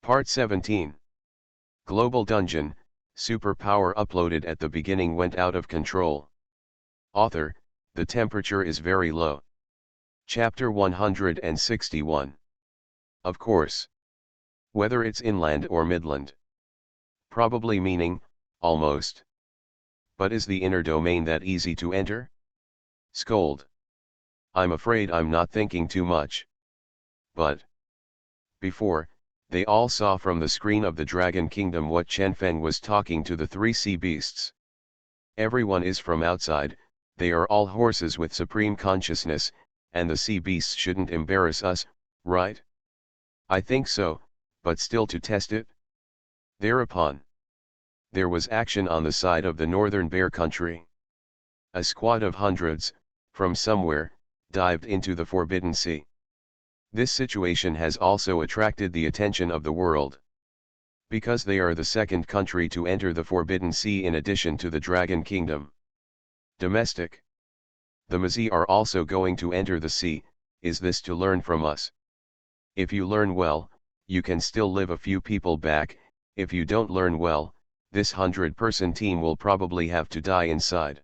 Part 17. Global Dungeon, superpower uploaded at the beginning went out of control. Author, the temperature is very low. Chapter 161. Of course. Whether it's inland or midland. Probably meaning, almost. But is the inner domain that easy to enter? Scold. I'm afraid I'm not thinking too much. But before, they all saw from the screen of the Dragon Kingdom what Chen Feng was talking to the three sea beasts. Everyone is from outside, they are all horses with supreme consciousness, and the sea beasts shouldn't embarrass us, right? I think so, but still to test it? Thereupon, there was action on the side of the northern bear country. A squad of hundreds, from somewhere, dived into the Forbidden Sea. This situation has also attracted the attention of the world. Because they are the second country to enter the Forbidden Sea in addition to the Dragon Kingdom. Domestic. The Mazi are also going to enter the sea. Is this to learn from us? If you learn well, you can still live a few people back. If you don't learn well, this 100-person team will probably have to die inside.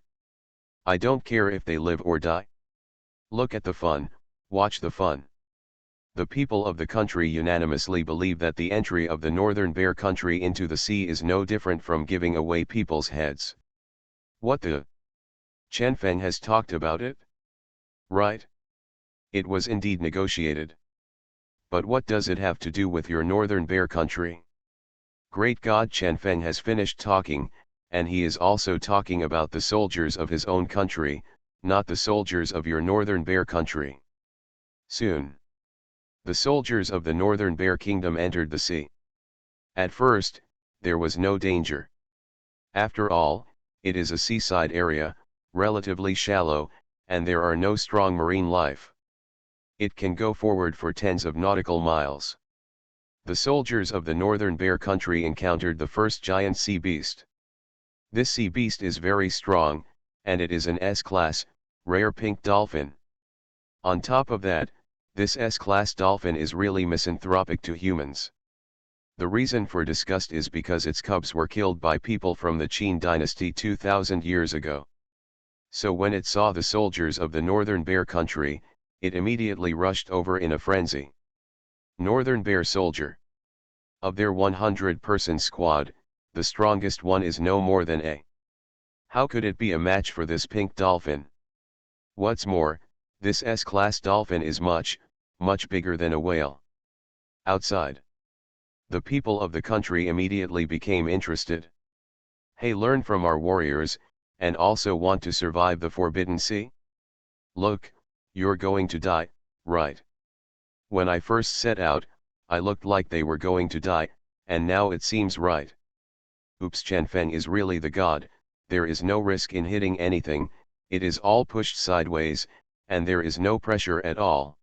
I don't care if they live or die. Look at the fun, watch the fun. The people of the country unanimously believe that the entry of the northern bear country into the sea is no different from giving away people's heads. What the? Chen Feng has talked about it? Right? It was indeed negotiated. But what does it have to do with your northern bear country? Great God, Chen Feng has finished talking, and he is also talking about the soldiers of his own country, not the soldiers of your northern bear country. Soon, the soldiers of the northern bear kingdom entered the sea. At first, there was no danger. After all, it is a seaside area, relatively shallow, and there are no strong marine life. It can go forward for tens of nautical miles. The soldiers of the northern bear country encountered the first giant sea beast. This sea beast is very strong, and it is an S-class, rare pink dolphin. On top of that, this S-class dolphin is really misanthropic to humans. The reason for disgust is because its cubs were killed by people from the Qin dynasty 2000 years ago. So when it saw the soldiers of the northern bear country, it immediately rushed over in a frenzy. Northern bear soldier. Of their 100-person squad, the strongest one is no more than a. How could it be a match for this pink dolphin? What's more, this S-class dolphin is much bigger than a whale. Outside, the people of the country immediately became interested. Hey, learn from our warriors, and also want to survive the Forbidden Sea? Look, you're going to die, right? When I first set out, I looked like they were going to die, and now it seems right. Oops, Chen Feng is really the god, there is no risk in hitting anything, it is all pushed sideways, and there is no pressure at all.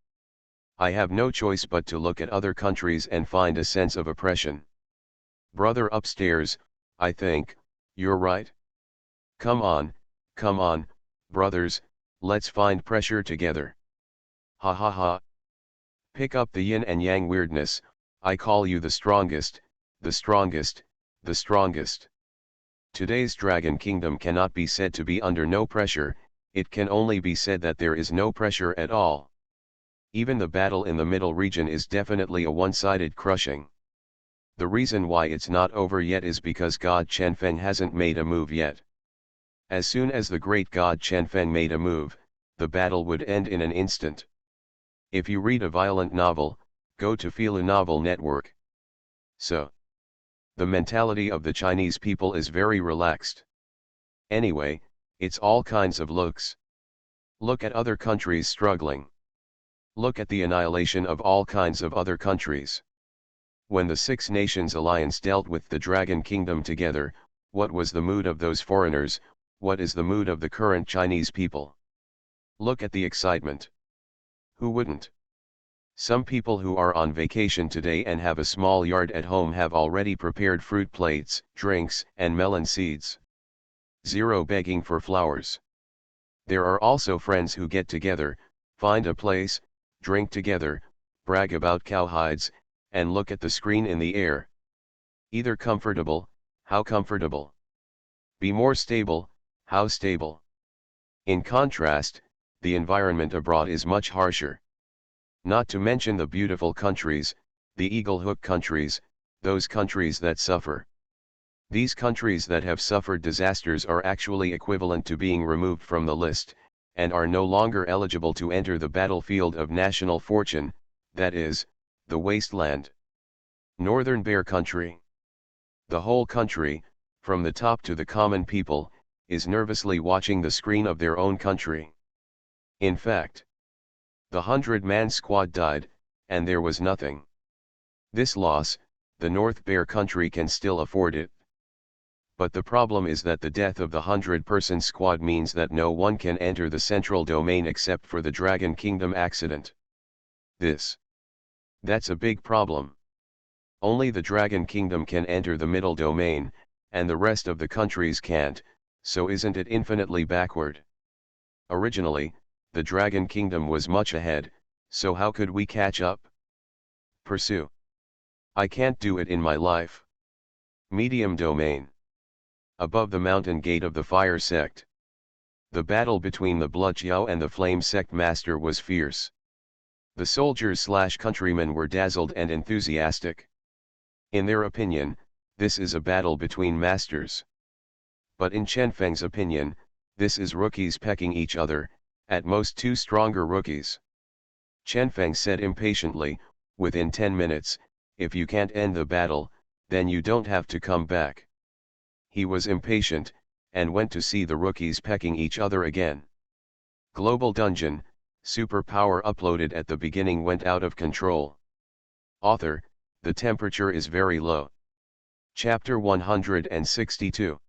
I have no choice but to look at other countries and find a sense of oppression. Brother upstairs, I think, you're right. Come on, brothers, let's find pressure together. Ha ha ha. Pick up the yin and yang weirdness, I call you the strongest, the strongest, the strongest. Today's Dragon Kingdom cannot be said to be under no pressure, it can only be said that there is no pressure at all. Even the battle in the middle region is definitely a one-sided crushing. The reason why it's not over yet is because God Chen Feng hasn't made a move yet. As soon as the great God Chen Feng made a move, the battle would end in an instant. If you read a violent novel, go to Filu Novel Network. So, the mentality of the Chinese people is very relaxed. Anyway, it's all kinds of looks. Look at other countries struggling. Look at the annihilation of all kinds of other countries. When the Six Nations Alliance dealt with the Dragon Kingdom together, what was the mood of those foreigners? What is the mood of the current Chinese people? Look at the excitement. Who wouldn't? Some people who are on vacation today and have a small yard at home have already prepared fruit plates, drinks, and melon seeds. Zero begging for flowers. There are also friends who get together, find a place, drink together, brag about cowhides, and look at the screen in the air. Either comfortable, how comfortable. Be more stable, how stable. In contrast, the environment abroad is much harsher. Not to mention the beautiful countries, the Eagle Hook countries, those countries that suffer. These countries that have suffered disasters are actually equivalent to being removed from the list, and are no longer eligible to enter the battlefield of national fortune, that is, the wasteland. Northern Bear Country. The whole country, from the top to the common people, is nervously watching the screen of their own country. In fact, the 100-man squad died, and there was nothing. This loss, the North Bear Country can still afford it. But the problem is that the death of the 100-person squad means that no one can enter the central domain except for the Dragon Kingdom accident. That's a big problem. Only the Dragon Kingdom can enter the middle domain, and the rest of the countries can't, so isn't it infinitely backward? Originally, the Dragon Kingdom was much ahead, so how could we catch up? Pursue. I can't do it in my life. Medium domain. Above the mountain gate of the fire sect. The battle between the Blood Xiao and the flame sect master was fierce. The soldiers/countrymen were dazzled and enthusiastic. In their opinion, this is a battle between masters. But in Chen Feng's opinion, this is rookies pecking each other, at most two stronger rookies. Chen Feng said impatiently, within 10 minutes, if you can't end the battle, then you don't have to come back. He was impatient, and went to see the rookies pecking each other again. Global Dungeon, superpower uploaded at the beginning went out of control. Author, the temperature is very low. Chapter 162.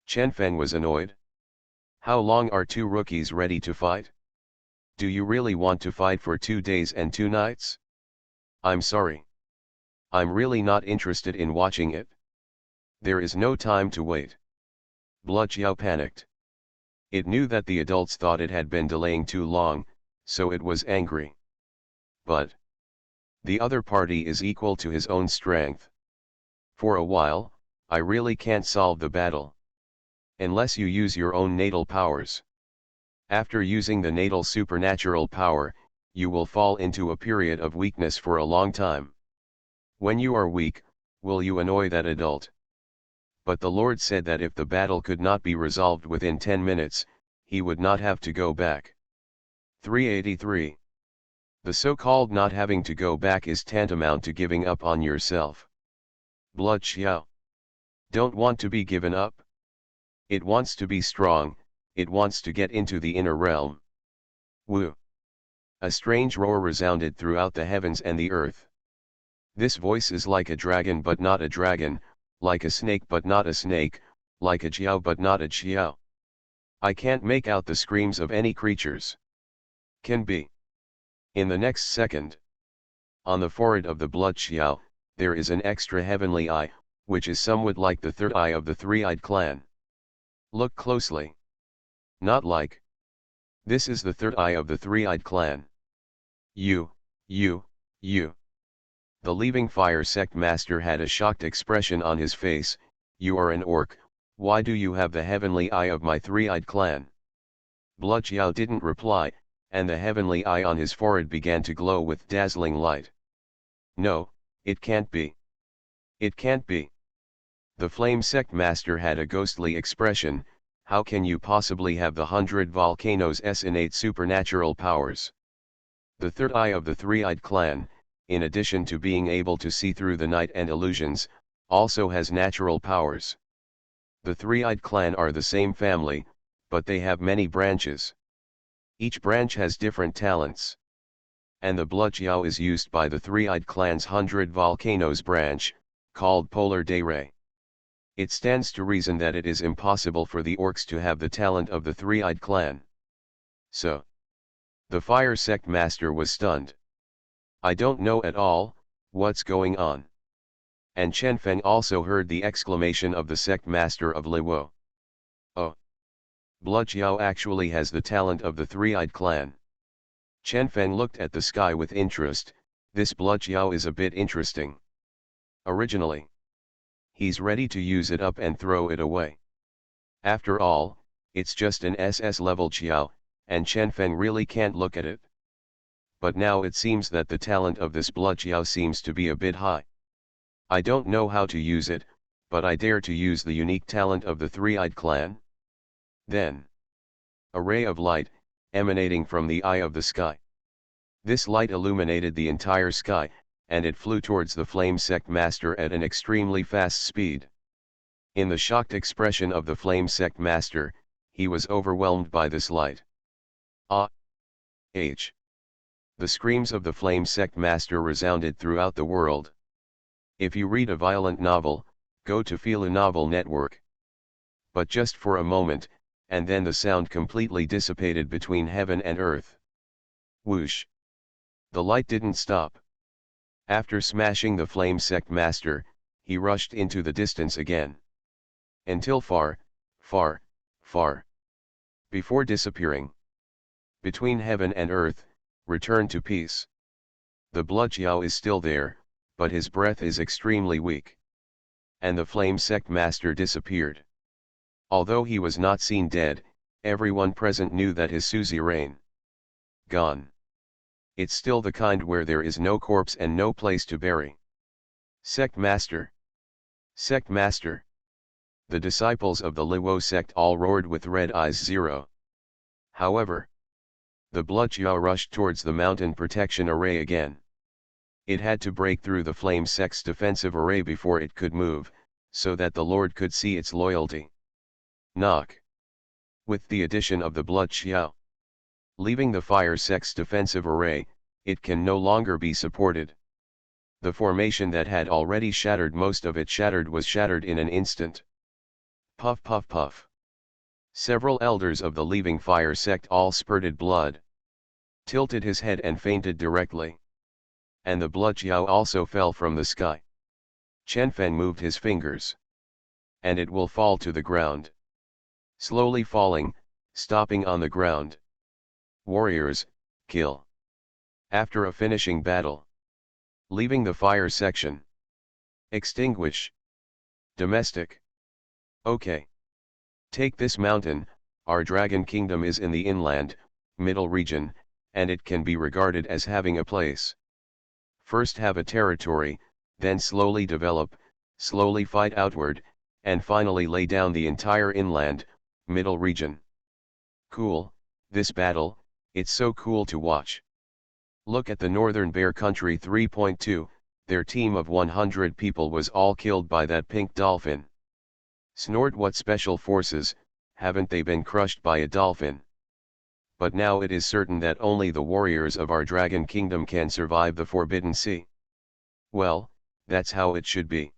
Chen Feng was annoyed. How long are two rookies ready to fight? Do you really want to fight for 2 days and 2 nights? I'm sorry. I'm really not interested in watching it. There is no time to wait. Blood Xiao panicked. It knew that the adults thought it had been delaying too long, so it was angry. But the other party is equal to his own strength. For a while, I really can't solve the battle. Unless you use your own natal powers. After using the natal supernatural power, you will fall into a period of weakness for a long time. When you are weak, will you annoy that adult? But the Lord said that if the battle could not be resolved within 10 minutes, he would not have to go back. 383. The so-called not having to go back is tantamount to giving up on yourself. Blood Xiao. Don't want to be given up. It wants to be strong, it wants to get into the inner realm. Woo! A strange roar resounded throughout the heavens and the earth. This voice is like a dragon but not a dragon, like a snake but not a snake, like a Jiao but not a Jiao. I can't make out the screams of any creatures. Can be. In the next second. On the forehead of the Blood Xiao, there is an extra heavenly eye, which is somewhat like the third eye of the three-eyed clan. Look closely. Not like. This is the third eye of the three-eyed clan. You. The leaving fire sect master had a shocked expression on his face. You are an orc, why do you have the heavenly eye of my three-eyed clan? Blood Xiao didn't reply, and the heavenly eye on his forehead began to glow with dazzling light. No, it can't be. It can't be. The flame sect master had a ghostly expression. How can you possibly have the 100 volcanoes' innate supernatural powers? The third eye of the three-eyed clan, in addition to being able to see through the night and illusions, also has natural powers. The three-eyed clan are the same family, but they have many branches. Each branch has different talents. And the Blood Xiao is used by the three-eyed clan's 100 volcanoes branch, called Polar Dayray. It stands to reason that it is impossible for the orcs to have the talent of the three-eyed clan. So, the fire sect master was stunned. I don't know at all, what's going on? And Chen Feng also heard the exclamation of the sect master of Liwo. Oh! Blood Xiao actually has the talent of the three-eyed clan. Chen Feng looked at the sky with interest, This blood xiao is a bit interesting. Originally, he's ready to use it up and throw it away. After all, it's just an SS level xiao, and Chen Feng really can't look at it. But now it seems that the talent of this blood xiao seems to be a bit high. I don't know how to use it, but I dare to use the unique talent of the three-eyed clan. Then, a ray of light, emanating from the eye of the sky. This light illuminated the entire sky, and it flew towards the flame sect master at an extremely fast speed. In the shocked expression of the flame sect master, he was overwhelmed by this light. Ah! H. The screams of the flame sect master resounded throughout the world. If you read a violent novel, go to Fila Novel Network. But just for a moment, and then the sound completely dissipated between heaven and earth. Whoosh! The light didn't stop. After smashing the flame sect master, he rushed into the distance again. Until far, far, far. Before disappearing. Between heaven and earth, return to peace. The blood xiao is still there, but his breath is extremely weak. And the flame sect master disappeared. Although he was not seen dead, everyone present knew that his suzerain gone. It's still the kind where there is no corpse and no place to bury. Sect master! Sect master! The disciples of the Luo sect all roared with red eyes. Zero. However, the blood xiao rushed towards the mountain protection array again. It had to break through the flame sect's defensive array before it could move, so that the Lord could see its loyalty. Knock. With the addition of the blood xiao, leaving the fire sect's defensive array, it can no longer be supported. The formation that had already shattered, most of it shattered, was shattered in an instant. Puff puff puff. Several elders of the leaving fire sect all spurted blood. Tilted his head and fainted directly. And the blood xiao also fell from the sky. Chen Feng moved his fingers. And it will fall to the ground. Slowly falling, stopping on the ground. Warriors, kill. After a finishing battle. Leaving the fire section. Extinguish. Domestic. Okay. Take this mountain, our dragon kingdom is in the inland, middle region, and it can be regarded as having a place. First have a territory, then slowly develop, slowly fight outward, and finally lay down the entire inland, middle region. Cool, this battle, it's so cool to watch. Look at the Northern Bear Country 3.2, their team of 100 people was all killed by that pink dolphin. Snort, what special forces, haven't they been crushed by a dolphin? But now it is certain that only the warriors of our dragon kingdom can survive the Forbidden Sea. Well, that's how it should be.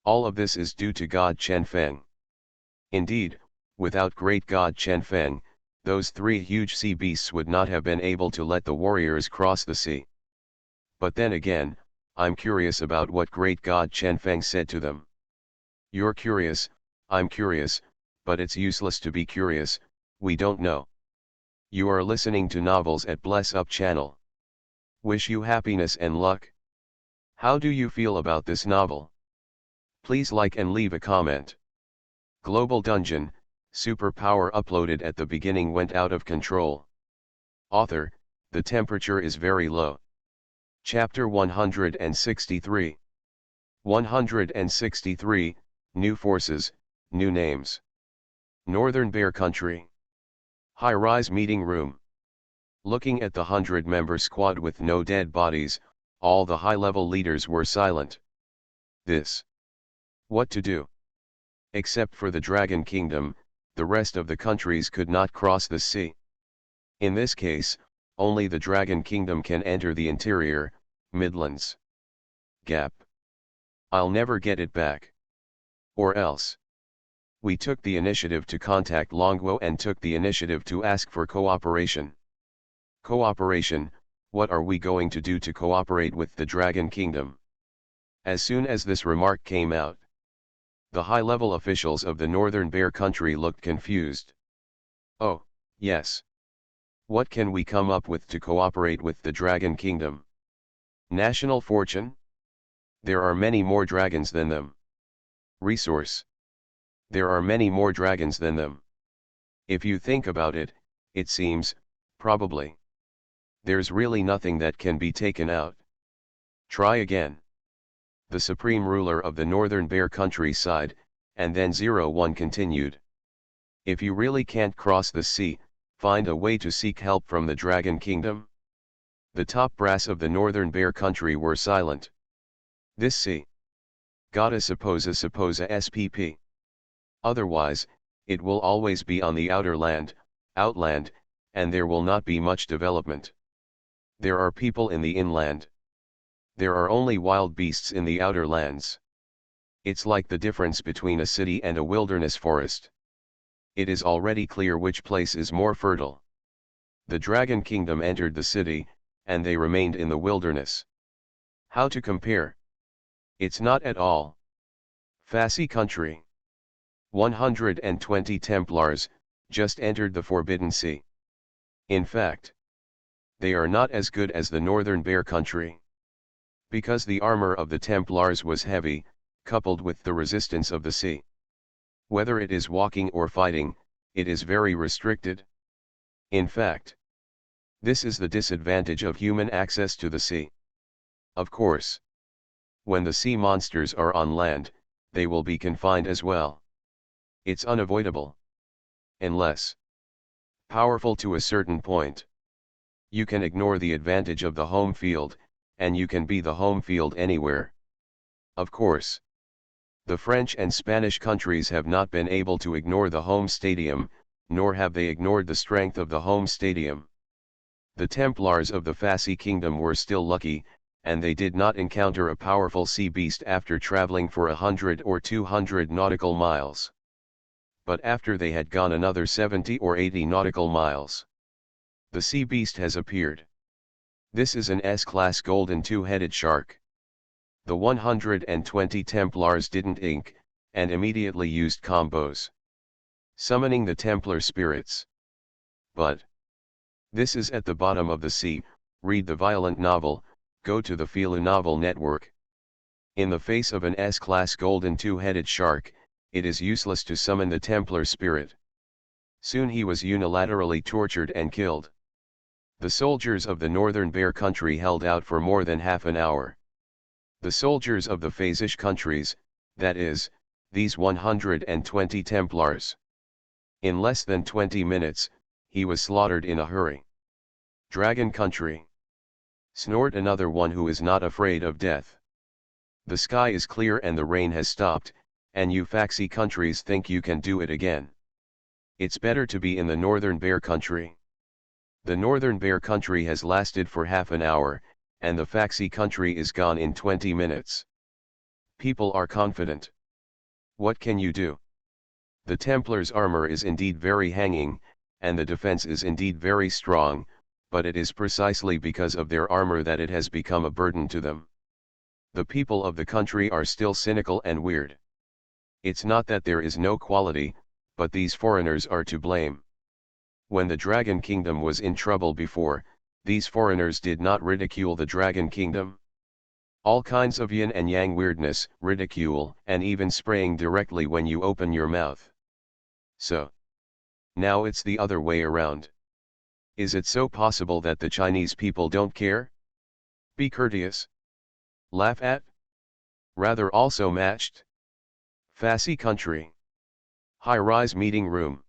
All of this is due to God Chen Feng. Indeed, without great God Chen Feng, those three huge sea beasts would not have been able to let the warriors cross the sea. But then again, I'm curious about what great God Chen Feng said to them. You're curious, I'm curious, but it's useless to be curious, we don't know. You are listening to Novels at Bless Up channel. Wish you happiness and luck. How do you feel about this novel? Please like and leave a comment. Global Dungeon, superpower uploaded at the beginning went out of control. Author, the temperature is very low. Chapter 163. 163, New Forces, New Names. Northern Bear Country. High-rise meeting room. Looking at the 100-member squad with no dead bodies, all the high-level leaders were silent. What to do? Except for the Dragon Kingdom, the rest of the countries could not cross the sea. In this case, only the Dragon Kingdom can enter the interior, Midlands. Gap. I'll never get it back. Or else. We took the initiative to contact Longguo and took the initiative to ask for cooperation. Cooperation, what are we going to do to cooperate with the Dragon Kingdom? As soon as this remark came out, the high-level officials of the Northern Bear Country looked confused. Oh, yes. What can we come up with to cooperate with the Dragon Kingdom? National fortune? There are many more dragons than them. Resource? There are many more dragons than them. If you think about it, it seems, probably. There's really nothing that can be taken out. Try again. The supreme ruler of the northern bear countryside, and then 01 continued. If you really can't cross the sea, find a way to seek help from the dragon kingdom. The top brass of the northern bear country were silent. This sea. Gotta suppose SPP. Otherwise, it will always be on the outer land, outland, and there will not be much development. There are people in the inland. There are only wild beasts in the outer lands. It's like the difference between a city and a wilderness forest. It is already clear which place is more fertile. The dragon kingdom entered the city, and they remained in the wilderness. How to compare? It's not at all. Fasci country. 120 Templars, just entered the Forbidden Sea. In fact, they are not as good as the northern bear country. Because the armor of the Templars was heavy, coupled with the resistance of the sea. Whether it is walking or fighting, it is very restricted. In fact, this is the disadvantage of human access to the sea. Of course, when the sea monsters are on land, they will be confined as well. It's unavoidable. Unless powerful to a certain point. You can ignore the advantage of the home field, and you can be the home field anywhere. Of course, the French and Spanish countries have not been able to ignore the home stadium, nor have they ignored the strength of the home stadium. The Templars of the Fasci kingdom were still lucky, and they did not encounter a powerful sea beast after traveling for 100 or 200 nautical miles. But after they had gone another 70 or 80 nautical miles, the sea beast has appeared. This is an S-class golden two-headed shark. The 120 Templars didn't ink, and immediately used combos, summoning the Templar spirits. But this is at the bottom of the sea. Read the violent novel, go to the Filu novel network. In the face of an S-class golden two-headed shark, it is useless to summon the Templar spirit. Soon he was unilaterally tortured and killed. The soldiers of the northern bear country held out for more than half an hour. The soldiers of the Phasish countries, that is, these 120 Templars. In less than 20 minutes, he was slaughtered in a hurry. Dragon country. Snort another one who is not afraid of death. The sky is clear and the rain has stopped, and you Fasci countries think you can do it again. It's better to be in the northern bear country. The northern bear country has lasted for half an hour, and the Fasci country is gone in 20 minutes. People are confident. What can you do? The Templars' armor is indeed very hanging, and the defense is indeed very strong, but it is precisely because of their armor that it has become a burden to them. The people of the country are still cynical and weird. It's not that there is no quality, but these foreigners are to blame. When the Dragon Kingdom was in trouble before, these foreigners did not ridicule the Dragon Kingdom. All kinds of yin and yang weirdness, ridicule, and even spraying directly when you open your mouth. So, now it's the other way around. Is it so possible that the Chinese people don't care? Be courteous. Laugh at? Rather also matched? Fasci country. High-rise meeting room.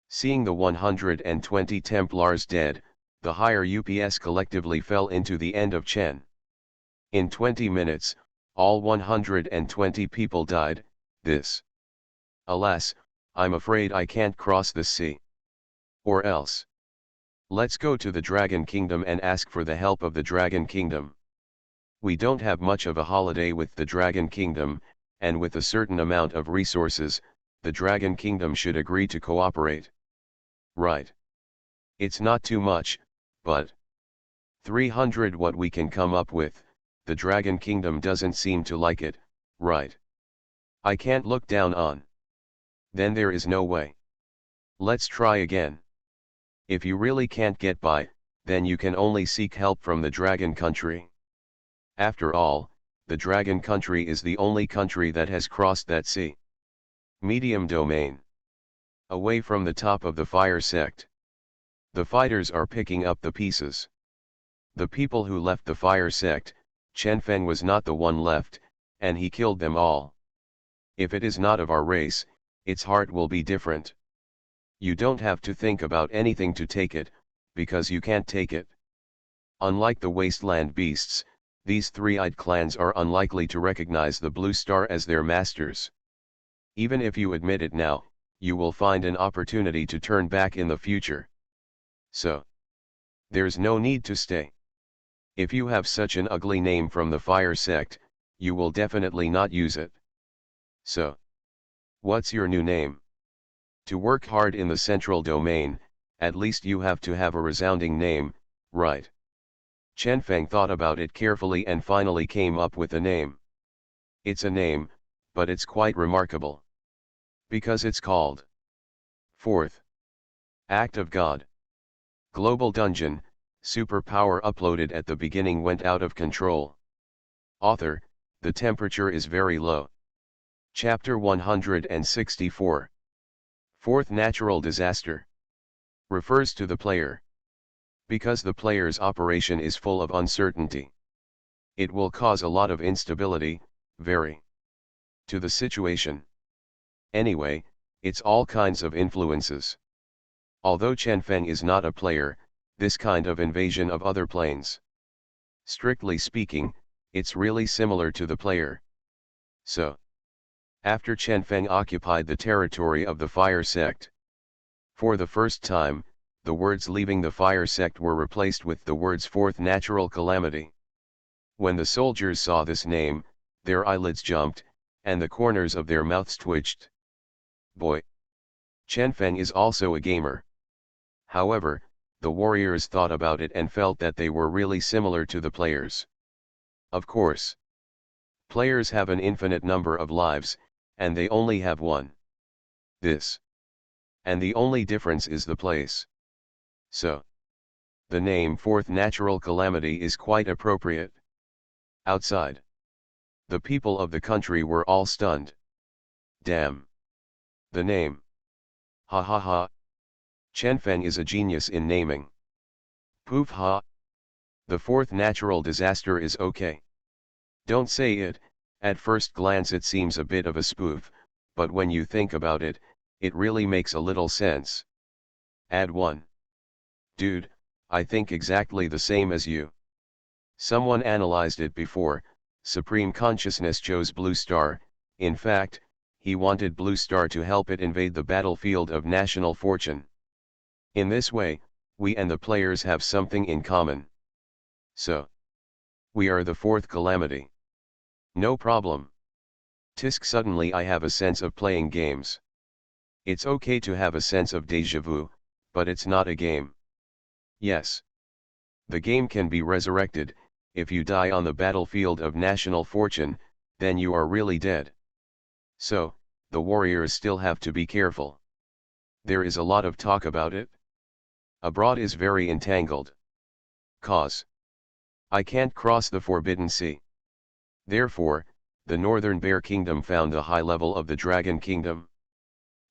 Seeing the 120 Templars dead, the higher UPS collectively fell into the end of Chen. In 20 minutes, all 120 people died. This. Alas, I'm afraid I can't cross the sea. Or else. Let's go to the Dragon Kingdom and ask for the help of the Dragon Kingdom. We don't have much of a holiday with the Dragon Kingdom, and with a certain amount of resources, the Dragon Kingdom should agree to cooperate. Right. It's not too much, but 300 what we can come up with. The Dragon Kingdom doesn't seem to like it, right? I can't look down on. Then there is no way. Let's try again. If you really can't get by, then you can only seek help from the Dragon country. After all, the Dragon Country is the only country that has crossed that sea. Medium domain. Away from the top of the fire sect. The fighters are picking up the pieces. The people who left the fire sect, Chen Feng was not the one left, and he killed them all. If it is not of our race, its heart will be different. You don't have to think about anything to take it, because you can't take it. Unlike the wasteland beasts, these three-eyed clans are unlikely to recognize the Blue Star as their masters. Even if you admit it now, you will find an opportunity to turn back in the future. So, there's no need to stay. If you have such an ugly name from the fire sect, you will definitely not use it. So, what's your new name? To work hard in the central domain, at least you have to have a resounding name, right? Chen Feng thought about it carefully and finally came up with a name. It's a name, but it's quite remarkable. Because it's called Fourth Act of God. Global Dungeon, superpower uploaded at the beginning went out of control. Author, the temperature is very low. Chapter 164. Fourth natural disaster. Refers to the player. Because the player's operation is full of uncertainty. It will cause a lot of instability, to the situation. Anyway, it's all kinds of influences. Although Chen Feng is not a player, this kind of invasion of other planes. Strictly speaking, it's really similar to the player. So, after Chen Feng occupied the territory of the fire sect, for the first time, the words leaving the fire sect were replaced with the words fourth natural calamity. When the soldiers saw this name, their eyelids jumped, and the corners of their mouths twitched. Boy! Chen Feng is also a gamer. However, the warriors thought about it and felt that they were really similar to the players. Of course. Players have an infinite number of lives, and they only have one. This. And the only difference is the place. So, the name Fourth Natural Calamity is quite appropriate. Outside, the people of the country were all stunned. Damn. The name. Ha ha ha. Chen Feng is a genius in naming. Poof ha. The fourth natural disaster is okay. Don't say it, at first glance it seems a bit of a spoof, but when you think about it, it really makes a little sense. Add 1. Dude, I think exactly the same as you. Someone analyzed it before. Supreme Consciousness chose Blue Star. In fact, he wanted Blue Star to help it invade the battlefield of national fortune. In this way, we and the players have something in common. So, we are the fourth calamity. No problem. Tisk, suddenly I have a sense of playing games. It's okay to have a sense of déjà vu, but it's not a game. Yes. The game can be resurrected. If you die on the battlefield of national fortune, then you are really dead. So, the warriors still have to be careful. There is a lot of talk about it. Abroad is very entangled. Cause. I can't cross the Forbidden Sea. Therefore, the Northern Bear Kingdom found the high level of the Dragon Kingdom.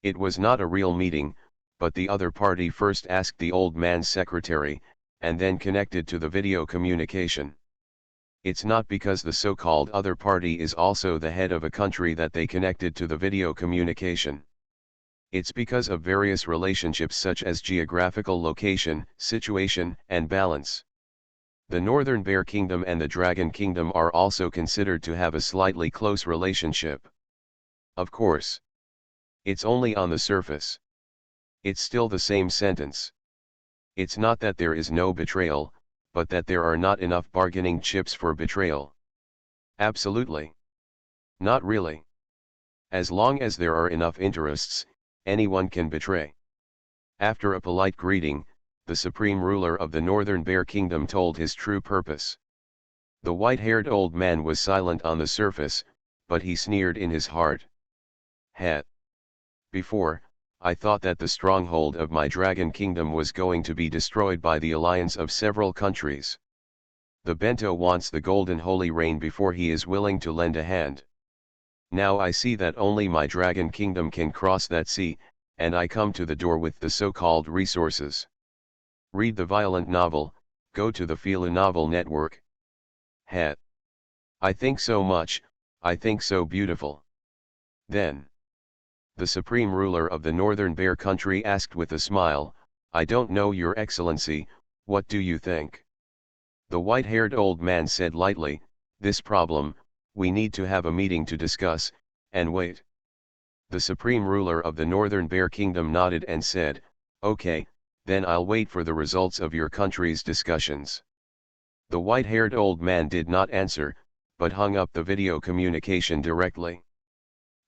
It was not a real meeting, but the other party first asked the old man's secretary, and then connected to the video communication. It's not because the so-called other party is also the head of a country that they connected to the video communication. It's because of various relationships such as geographical location, situation, and balance. The Northern Bear Kingdom and the Dragon Kingdom are also considered to have a slightly close relationship. Of course. It's only on the surface. It's still the same sentence. It's not that there is no betrayal, but that there are not enough bargaining chips for betrayal. Absolutely. Not really. As long as there are enough interests, anyone can betray. After a polite greeting, the supreme ruler of the Northern Bear Kingdom told his true purpose. The white-haired old man was silent on the surface, but he sneered in his heart. Heh. Before, I thought that the stronghold of my Dragon Kingdom was going to be destroyed by the alliance of several countries. The bento wants the golden holy rain before he is willing to lend a hand. Now I see that only my dragon kingdom can cross that sea, and I come to the door with the so-called resources. Read the violent novel, go to the Filu novel network. Het. I think so much, I think so beautiful. Then the supreme ruler of the northern bear country asked with a smile, I don't know, your excellency, what do you think? The white-haired old man said lightly, this problem, we need to have a meeting to discuss, and wait. The supreme ruler of the northern bear kingdom nodded and said, okay, then I'll wait for the results of your country's discussions. The white-haired old man did not answer, but hung up the video communication directly.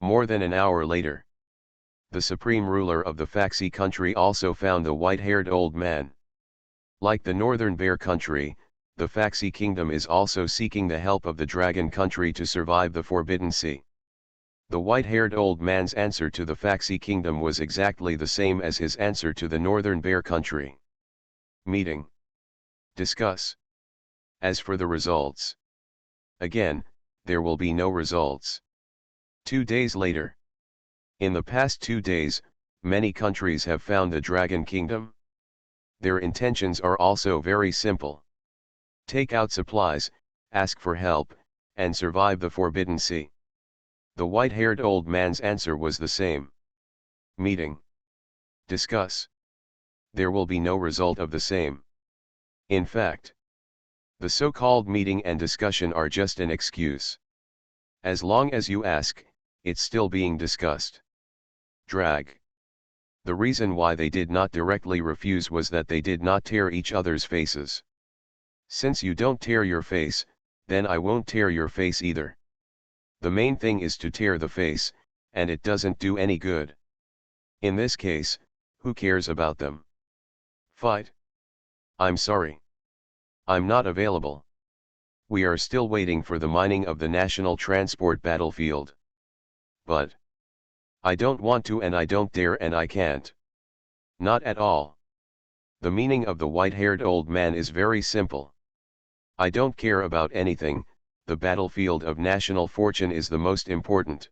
More than an hour later, the supreme ruler of the Faxi country also found the white-haired old man. Like the northern bear country, the Faxi kingdom is also seeking the help of the dragon country to survive the Forbidden Sea. The white-haired old man's answer to the Faxi kingdom was exactly the same as his answer to the northern bear country. Meeting. Discuss. As for the results, again, there will be no results. 2 days later. In the past 2 days, many countries have found the Dragon Kingdom. Their intentions are also very simple. Take out supplies, ask for help, and survive the Forbidden Sea. The white-haired old man's answer was the same. Meeting. Discuss. There will be no result of the same. In fact, the so-called meeting and discussion are just an excuse. As long as you ask, it's still being discussed. Drag. The reason why they did not directly refuse was that they did not tear each other's faces. Since you don't tear your face, then I won't tear your face either. The main thing is to tear the face, and it doesn't do any good. In this case, who cares about them? Fight. I'm sorry. I'm not available. We are still waiting for the mining of the National Transport Battlefield. But I don't want to, and I don't dare, and I can't. Not at all. The meaning of the white-haired old man is very simple. I don't care about anything, the battlefield of national fortune is the most important.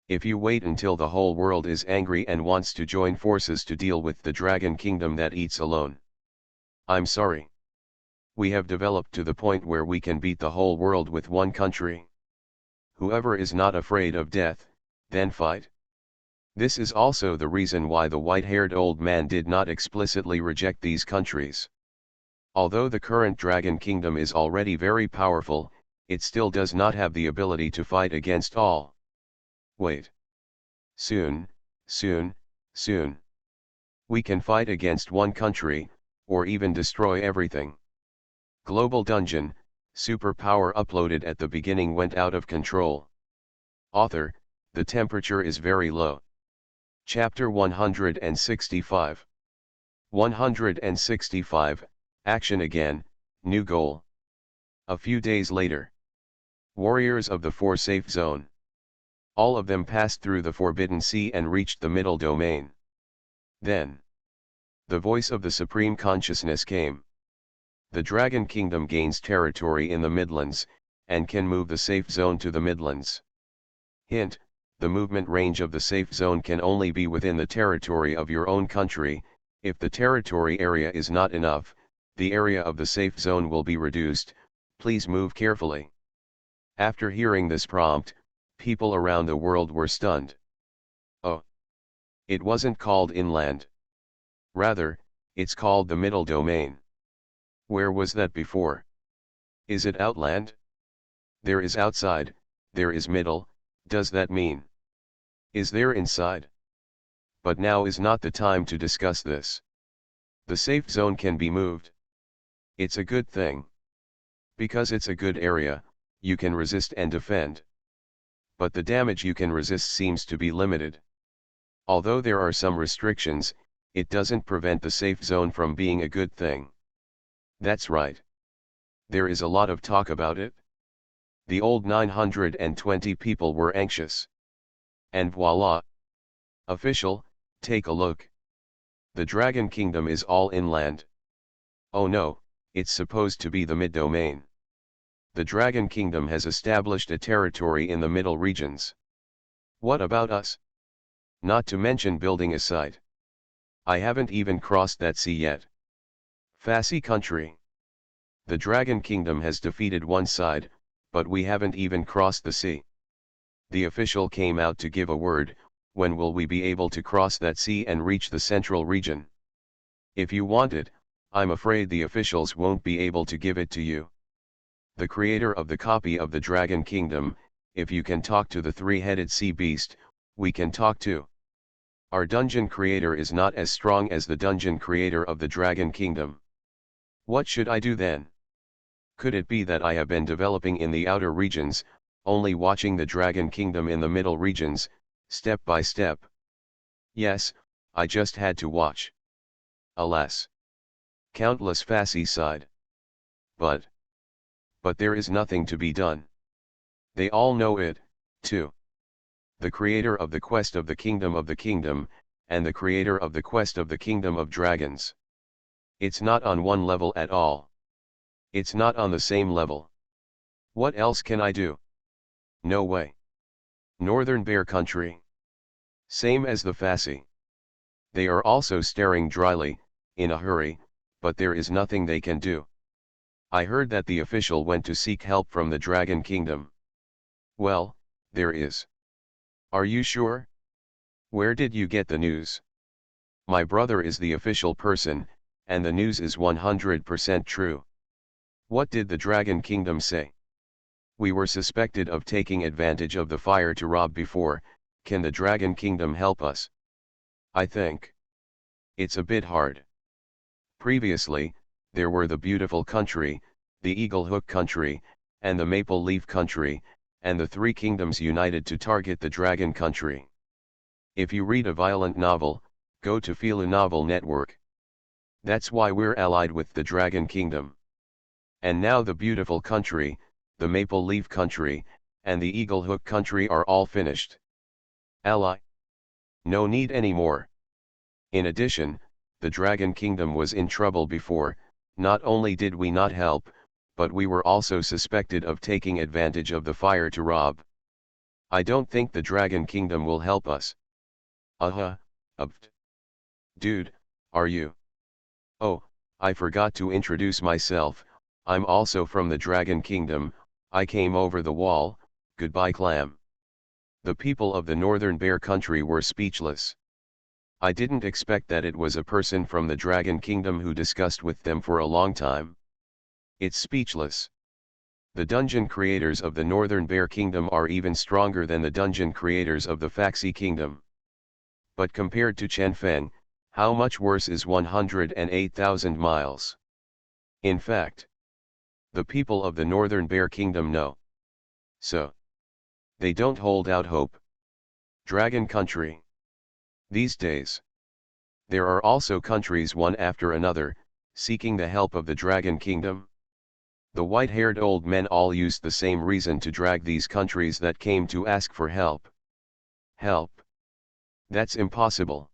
If you wait until the whole world is angry and wants to join forces to deal with the Dragon Kingdom that eats alone. I'm sorry. We have developed to the point where we can beat the whole world with one country. Whoever is not afraid of death, then fight. This is also the reason why the white-haired old man did not explicitly reject these countries. Although the current Dragon Kingdom is already very powerful, it still does not have the ability to fight against all. Wait. Soon, soon, soon. We can fight against one country, or even destroy everything. Global Dungeon, superpower uploaded at the beginning went out of control. Author, the temperature is very low. Chapter 165. 165, Action again, new goal. A few days later. Warriors of the 4 safe zone. All of them passed through the Forbidden Sea and reached the middle domain. Then the voice of the Supreme Consciousness came. The Dragon Kingdom gains territory in the Midlands, and can move the safe zone to the Midlands. Hint, the movement range of the safe zone can only be within the territory of your own country. If the territory area is not enough, the area of the safe zone will be reduced. Please move carefully. After hearing this prompt, people around the world were stunned. Oh. It wasn't called inland. Rather, it's called the middle domain. Where was that before? Is it outland? There is outside, there is middle, does that mean? Is there inside? But now is not the time to discuss this. The safe zone can be moved. It's a good thing. Because it's a good area, you can resist and defend. But the damage you can resist seems to be limited. Although there are some restrictions, it doesn't prevent the safe zone from being a good thing. That's right. There is a lot of talk about it. The old 920 people were anxious. And voila! Official, take a look. The Dragon Kingdom is all inland. Oh no, it's supposed to be the mid-domain. The Dragon Kingdom has established a territory in the middle regions. What about us? Not to mention building a site. I haven't even crossed that sea yet. Fasci country. The Dragon Kingdom has defeated one side, but we haven't even crossed the sea. The official came out to give a word. When will we be able to cross that sea and reach the central region? If you want it, I'm afraid the officials won't be able to give it to you. The creator of the copy of the Dragon Kingdom, if you can talk to the three-headed sea beast, we can talk too. Our dungeon creator is not as strong as the dungeon creator of the Dragon Kingdom. What should I do then? Could it be that I have been developing in the outer regions, only watching the Dragon Kingdom in the middle regions, step by step? Yes, I just had to watch. Alas. Countless Fasci sighed. But there is nothing to be done. They all know it, too. The creator of the quest of the kingdom, and the creator of the quest of the kingdom of dragons. It's not on one level at all. It's not on the same level. What else can I do? No way. Northern Bear Country. Same as the Fasci. They are also staring dryly, in a hurry, but there is nothing they can do. I heard that the official went to seek help from the Dragon Kingdom. Well, there is. Are you sure? Where did you get the news? My brother is the official person, and the news is 100% true. What did the Dragon Kingdom say? We were suspected of taking advantage of the fire to rob before. Can the Dragon Kingdom help us? I think it's a bit hard. Previously, there were the Beautiful Country, the Eagle Hook Country, and the Maple Leaf Country, and the three kingdoms united to target the Dragon Country. If you read a violent novel, go to Feel a Novel Network. That's why we're allied with the Dragon Kingdom. And now the Beautiful Country, the Maple Leaf Country, and the Eagle Hook Country are all finished. Ally? No need anymore. In addition, the Dragon Kingdom was in trouble before. Not only did we not help, but we were also suspected of taking advantage of the fire to rob. I don't think the Dragon Kingdom will help us. Dude, are you? Oh, I forgot to introduce myself. I'm also from the Dragon Kingdom. I came over the wall. Goodbye, Clam. The people of the Northern Bear Country were speechless. I didn't expect that it was a person from the Dragon Kingdom who discussed with them for a long time. It's speechless. The dungeon creators of the Northern Bear Kingdom are even stronger than the dungeon creators of the Fasci Kingdom. But compared to Chen, how much worse is 108,000 miles? In fact, the people of the Northern Bear Kingdom know. So, they don't hold out hope. Dragon Country. These days, there are also countries one after another, seeking the help of the Dragon Kingdom. The white-haired old men all used the same reason to drag these countries that came to ask for help. Help? That's impossible.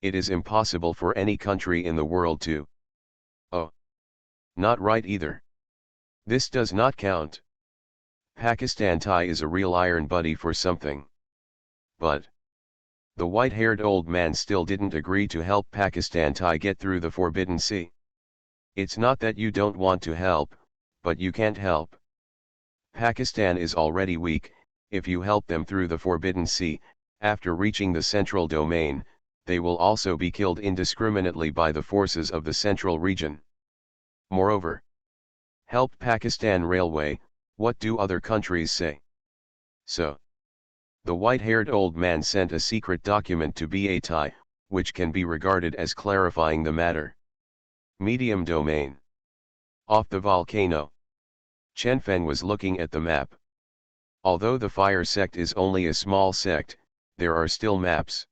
It is impossible for any country in the world to. Oh. Not right either. This does not count. Pakistan Thai is a real iron buddy for something. But the white-haired old man still didn't agree to help Pakistan Thai get through the Forbidden Sea. It's not that you don't want to help, but you can't help. Pakistan is already weak. If you help them through the Forbidden Sea, after reaching the central domain, they will also be killed indiscriminately by the forces of the central region. Moreover, help Pakistan Railway, what do other countries say? So, the white-haired old man sent a secret document to Thai, which can be regarded as clarifying the matter. Medium domain. Off the volcano. Chen was looking at the map. Although the fire sect is only a small sect, there are still maps.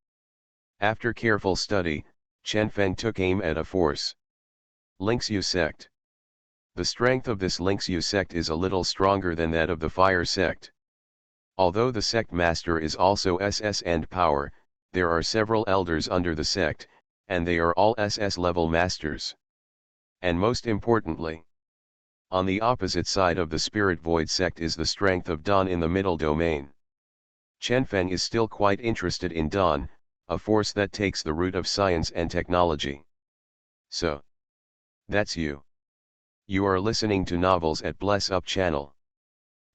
After careful study, Chen took aim at a force. Lingxiu sect. The strength of this Lingxiu sect is a little stronger than that of the fire sect. Although the sect master is also SS and power, there are several elders under the sect, and they are all SS level masters. And most importantly, on the opposite side of the spirit void sect is the strength of Dan in the middle domain. Chen Feng is still quite interested in Dan, a force that takes the root of science and technology. So, that's you. You are listening to Novels at Bless Up channel.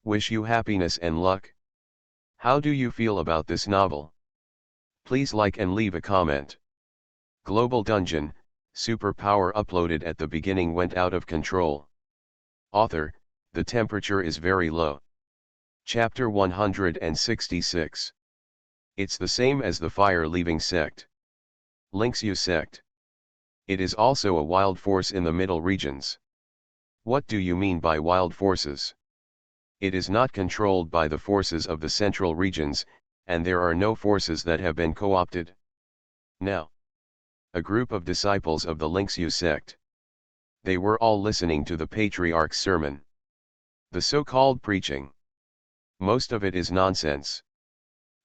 Wish you happiness and luck. How do you feel about this novel? Please like and leave a comment. Global Dungeon, superpower uploaded at the beginning went out of control. Author, the temperature is very low. Chapter 166. It's the same as the fire-leaving sect. Lingxiu sect. It is also a wild force in the middle regions. What do you mean by wild forces? It is not controlled by the forces of the central regions, and there are no forces that have been co-opted. Now, a group of disciples of the Lingxiu sect. They were all listening to the patriarch's sermon. The so-called preaching. Most of it is nonsense.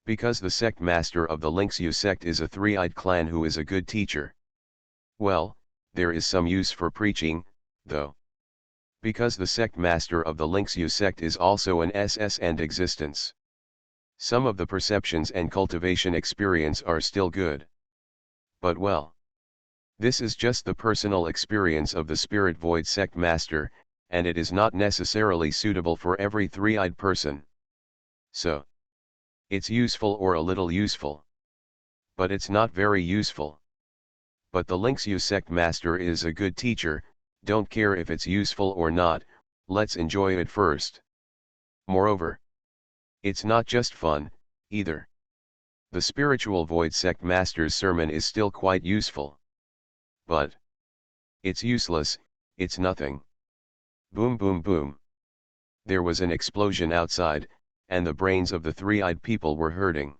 Because the sect master of the Lingxiu sect is a three-eyed clan who is a good teacher. Well, there is some use for preaching, though. Because the sect master of the Lingxiu sect is also an SS and existence. Some of the perceptions and cultivation experience are still good. But well, this is just the personal experience of the spirit void sect master, and it is not necessarily suitable for every three-eyed person. So, it's useful or a little useful. But it's not very useful. But the Lingxiu sect master is a good teacher, don't care if it's useful or not, let's enjoy it first. Moreover, it's not just fun, either. The spiritual void sect master's sermon is still quite useful. But it's useless, it's nothing. Boom boom boom. There was an explosion outside, and the brains of the three-eyed people were hurting.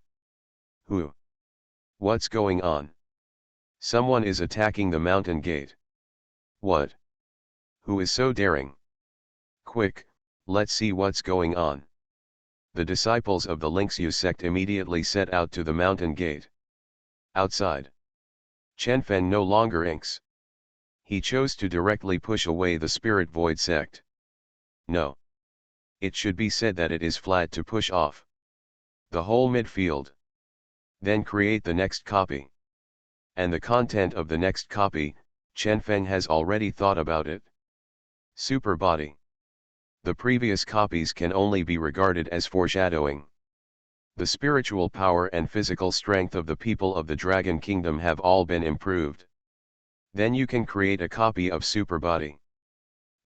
Who? What's going on? Someone is attacking the mountain gate. What? Who is so daring? Quick, let's see what's going on. The disciples of the Lingxiu sect immediately set out to the mountain gate. Outside, Chen Feng no longer inks. He chose to directly push away the spirit void sect. No. It should be said that it is flat to push off the whole midfield. Then create the next copy. And the content of the next copy, Chen Feng has already thought about it. Super body. The previous copies can only be regarded as foreshadowing. The spiritual power and physical strength of the people of the Dragon Kingdom have all been improved. Then you can create a copy of super body.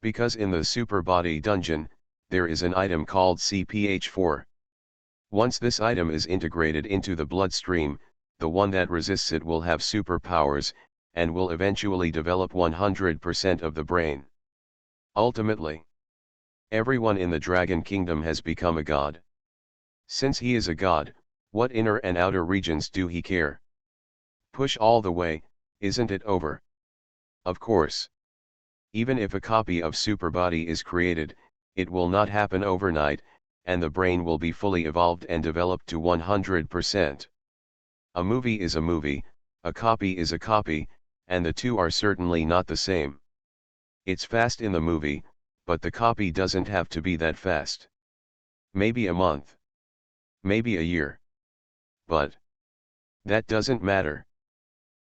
Because in the super body dungeon, there is an item called CPH4. Once this item is integrated into the bloodstream, the one that resists it will have superpowers, and will eventually develop 100% of the brain. Ultimately, everyone in the Dragon Kingdom has become a god. Since he is a god, what inner and outer regions do he care? Push all the way, isn't it over? Of course. Even if a copy of super body is created, it will not happen overnight, and the brain will be fully evolved and developed to 100%. A movie is a movie, a copy is a copy, and the two are certainly not the same. It's fast in the movie, but the copy doesn't have to be that fast. Maybe a month. Maybe a year. But that doesn't matter.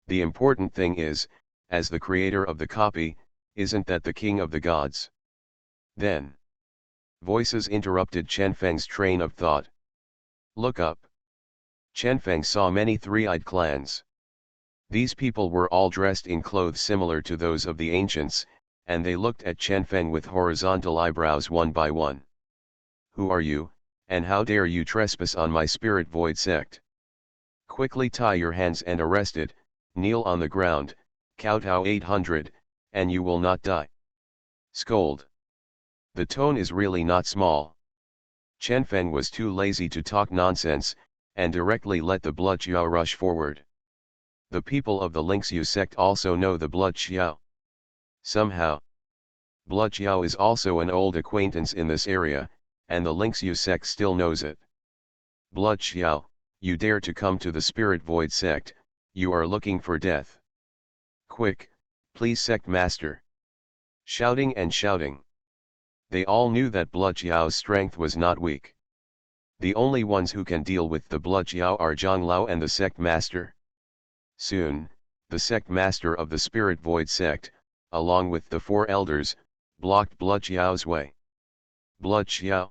The important thing is, as the creator of the copy, isn't that the king of the gods? Then voices interrupted Chen Feng's train of thought. Look up. Chen Feng saw many three-eyed clans. These people were all dressed in clothes similar to those of the ancients, and they looked at Chen Feng with horizontal eyebrows one by one. Who are you, and how dare you trespass on my spirit void sect? Quickly tie your hands and arrest it, kneel on the ground, kowtow 800, and you will not die. Scold. The tone is really not small. Chen Feng was too lazy to talk nonsense, and directly let the blood xiao rush forward. The people of the Lingxiu sect also know the blood xiao. Somehow, blood xiao is also an old acquaintance in this area, and the Lingxiu sect still knows it. Blood xiao, you dare to come to the spirit void sect, you are looking for death. Quick, please sect master. shouting and shouting. They all knew that Blood Xiao's strength was not weak. The only ones who can deal with the Blood Xiao are Zhang Lao and the sect master. Soon, the sect master of the Spirit Void sect, along with the 4 elders, blocked Blood Xiao's way. Blood Xiao,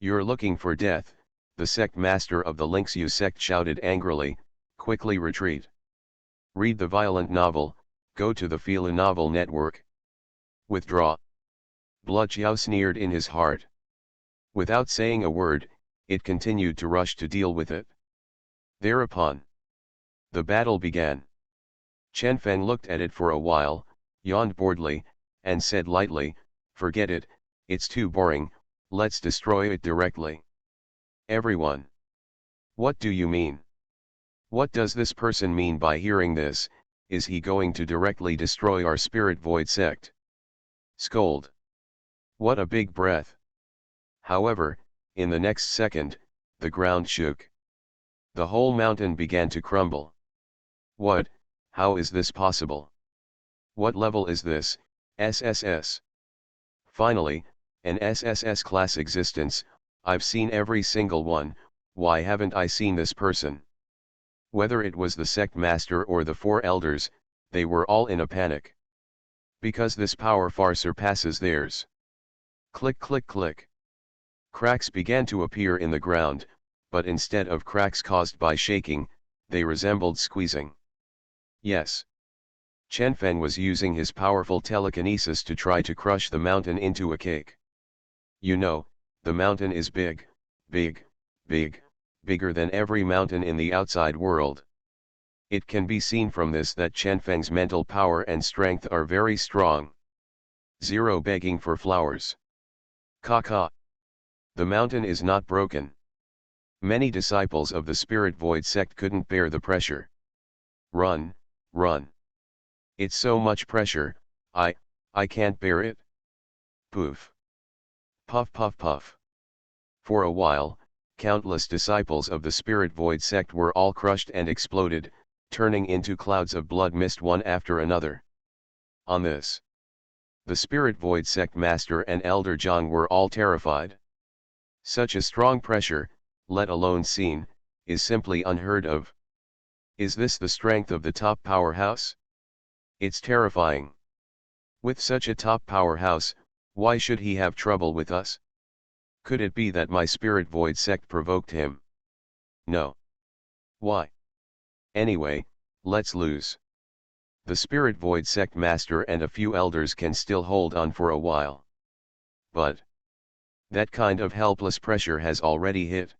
you're looking for death, the sect master of the Lingxiu sect shouted angrily, quickly retreat. Read the violent novel, go to the Fila novel network. Withdraw. Blood Xiao sneered in his heart. Without saying a word, it continued to rush to deal with it. Thereupon, the battle began. Chen Feng looked at it for a while, yawned boredly, and said lightly, forget it, it's too boring, let's destroy it directly. Everyone. What do you mean? What does this person mean by hearing this? Is he going to directly destroy our Spirit Void sect? Scold. What a big breath. However, in the next second, the ground shook. The whole mountain began to crumble. What? How is this possible? What level is this, SSS? Finally, an SSS class existence, I've seen every single one, why haven't I seen this person? Whether it was the sect master or the 4 elders, they were all in a panic. Because this power far surpasses theirs. Click click click. Cracks began to appear in the ground, but instead of cracks caused by shaking, they resembled squeezing. Yes. Chen Feng was using his powerful telekinesis to try to crush the mountain into a cake. You know, the mountain is big, big, big, bigger than every mountain in the outside world. It can be seen from this that Chen Feng's mental power and strength are very strong. Zero begging for flowers. Ka. The mountain is not broken. Many disciples of the Spirit Void sect couldn't bear the pressure. Run, run. It's so much pressure, I can't bear it. Poof. Puff puff puff. For a while, countless disciples of the Spirit Void sect were all crushed and exploded, turning into clouds of blood mist one after another. On this, the Spirit Void sect master and Elder Zhang were all terrified. Such a strong pressure, let alone seen, is simply unheard of. Is this the strength of the top powerhouse? It's terrifying. With such a top powerhouse, why should he have trouble with us? Could it be that my Spirit Void sect provoked him? No. Why? Anyway, let's lose. The Spirit Void sect master and a few elders can still hold on for a while. But that kind of helpless pressure has already hit.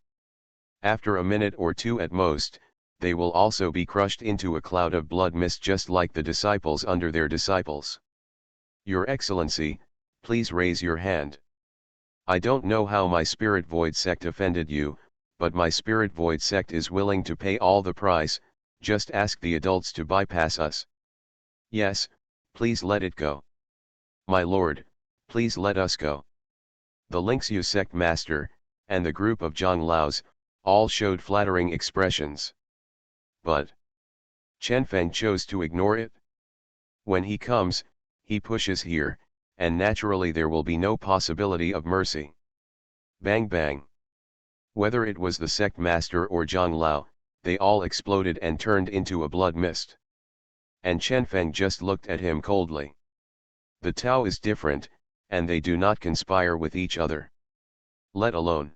After a minute or two at most, they will also be crushed into a cloud of blood mist just like the disciples under their disciples. Your Excellency, please raise your hand. I don't know how my Spirit Void sect offended you, but my Spirit Void sect is willing to pay all the price, just ask the adults to bypass us. Yes, please let it go. My lord, please let us go. The Lingxiu sect master, and the group of Zhang Laos, all showed flattering expressions. But Chen Feng chose to ignore it. When he comes, he pushes here, and naturally there will be no possibility of mercy. Bang bang. Whether it was the sect master or Zhang Lao, they all exploded and turned into a blood mist. And Chen Feng just looked at him coldly. The Tao is different, and they do not conspire with each other. Let alone.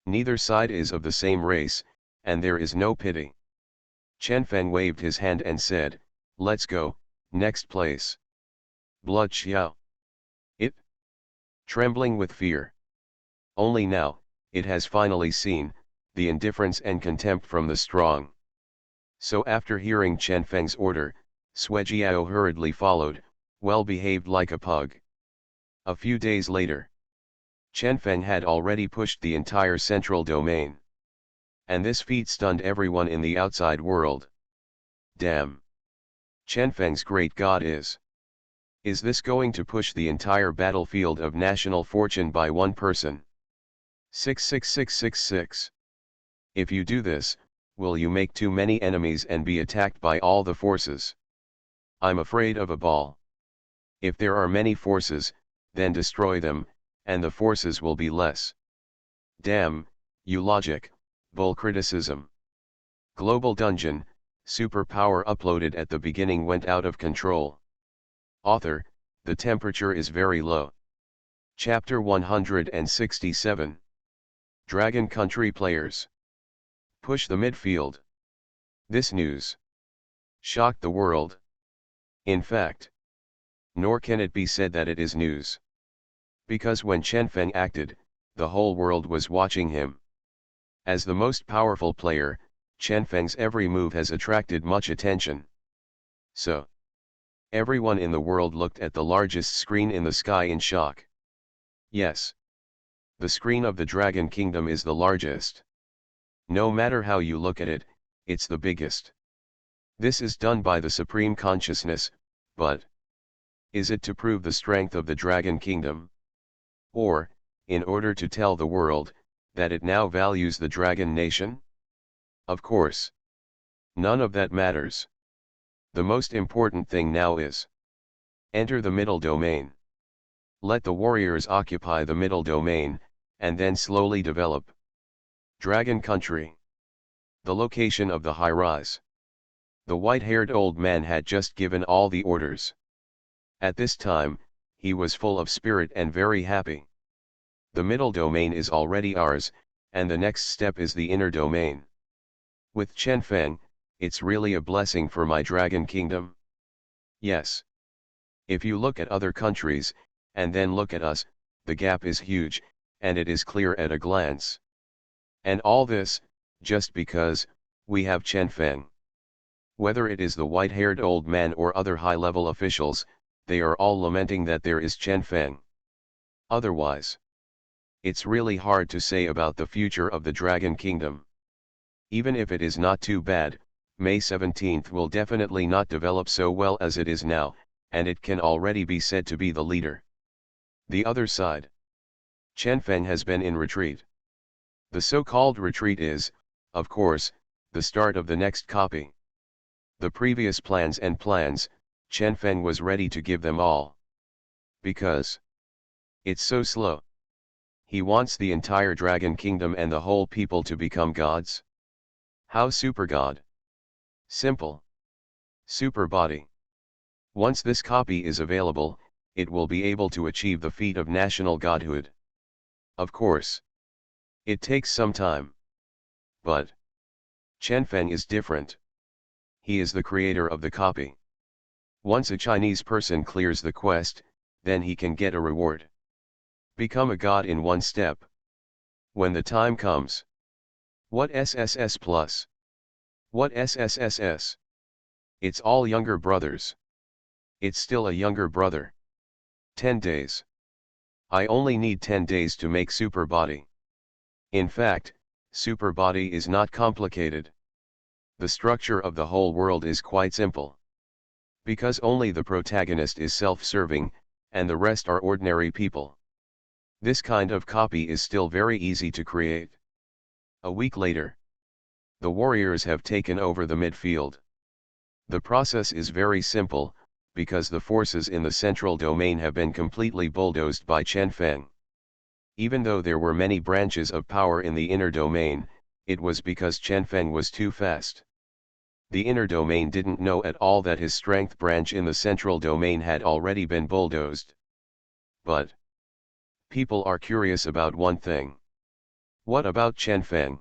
Neither side is of the same race, and there is no pity. Chen Feng waved his hand and said, let's go, next place. Blood Xiao. It. Trembling with fear. Only now, it has finally seen, the indifference and contempt from the strong. So after hearing Chen Feng's order, Suejiao hurriedly followed, well behaved like a pug. A few days later, Chen Feng had already pushed the entire central domain. And this feat stunned everyone in the outside world. Damn! Chen Feng's great god is. Is this going to push the entire battlefield of national fortune by one person? 66666. If you do this, will you make too many enemies and be attacked by all the forces? I'm afraid of a ball. If there are many forces, then destroy them, and the forces will be less. Damn, you logic, bull criticism. Global Dungeon, superpower uploaded at the beginning went out of control. Author, the temperature is very low. Chapter 167. Dragon Country players push the midfield. This news shocked the world. In fact, nor can it be said that it is news. Because when Chen Feng acted, the whole world was watching him. As the most powerful player, Chen Feng's every move has attracted much attention. So, everyone in the world looked at the largest screen in the sky in shock. Yes. The screen of the Dragon Kingdom is the largest. No matter how you look at it, it's the biggest. This is done by the Supreme Consciousness, but is it to prove the strength of the Dragon Kingdom? Or, in order to tell the world, that it now values the Dragon Nation? Of course. None of that matters. The most important thing now is enter the middle domain. Let the warriors occupy the middle domain, and then slowly develop. Dragon Country. The location of the high rise. The white-haired old man had just given all the orders. At this time, he was full of spirit and very happy. The middle domain is already ours, and the next step is the inner domain. With Chen Feng, it's really a blessing for my Dragon Kingdom. Yes. If you look at other countries, and then look at us, the gap is huge, and it is clear at a glance. And all this, just because we have Chen Feng. Whether it is the white-haired old man or other high-level officials, they are all lamenting that there is Chen Feng. Otherwise, it's really hard to say about the future of the Dragon Kingdom. Even if it is not too bad, May 17th will definitely not develop so well as it is now, and it can already be said to be the leader. The other side. Chen Feng has been in retreat. The so-called retreat is, of course, the start of the next copy. The previous plans, Chen Feng was ready to give them all. Because it's so slow. He wants the entire Dragon Kingdom and the whole people to become gods. How super god? Simple. Super body. Once this copy is available, it will be able to achieve the feat of national godhood. Of course. It takes some time. But Chen Feng is different. He is the creator of the copy. Once a Chinese person clears the quest, then he can get a reward. Become a god in one step. When the time comes. What SSS plus? What SSSS? It's all younger brothers. It's still a younger brother. 10 days. I only need 10 days to make super body. In fact, super body is not complicated. The structure of the whole world is quite simple. Because only the protagonist is self-serving, and the rest are ordinary people. This kind of copy is still very easy to create. A week later, the warriors have taken over the midfield. The process is very simple, because the forces in the central domain have been completely bulldozed by Chen Feng. Even though there were many branches of power in the inner domain, it was because Chen Feng was too fast. The inner domain didn't know at all that his strength branch in the central domain had already been bulldozed. But people are curious about one thing. What about Chen Feng?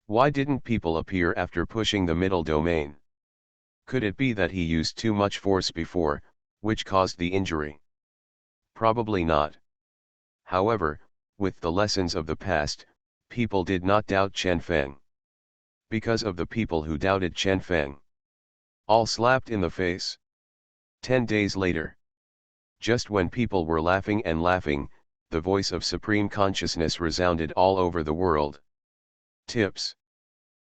Why didn't people appear after pushing the middle domain? Could it be that he used too much force before, which caused the injury? Probably not. However, with the lessons of the past, people did not doubt Chen Feng. Because of the people who doubted Chen Feng, all slapped in the face. 10 days later. Just when people were laughing and laughing, the voice of Supreme Consciousness resounded all over the world. Tips.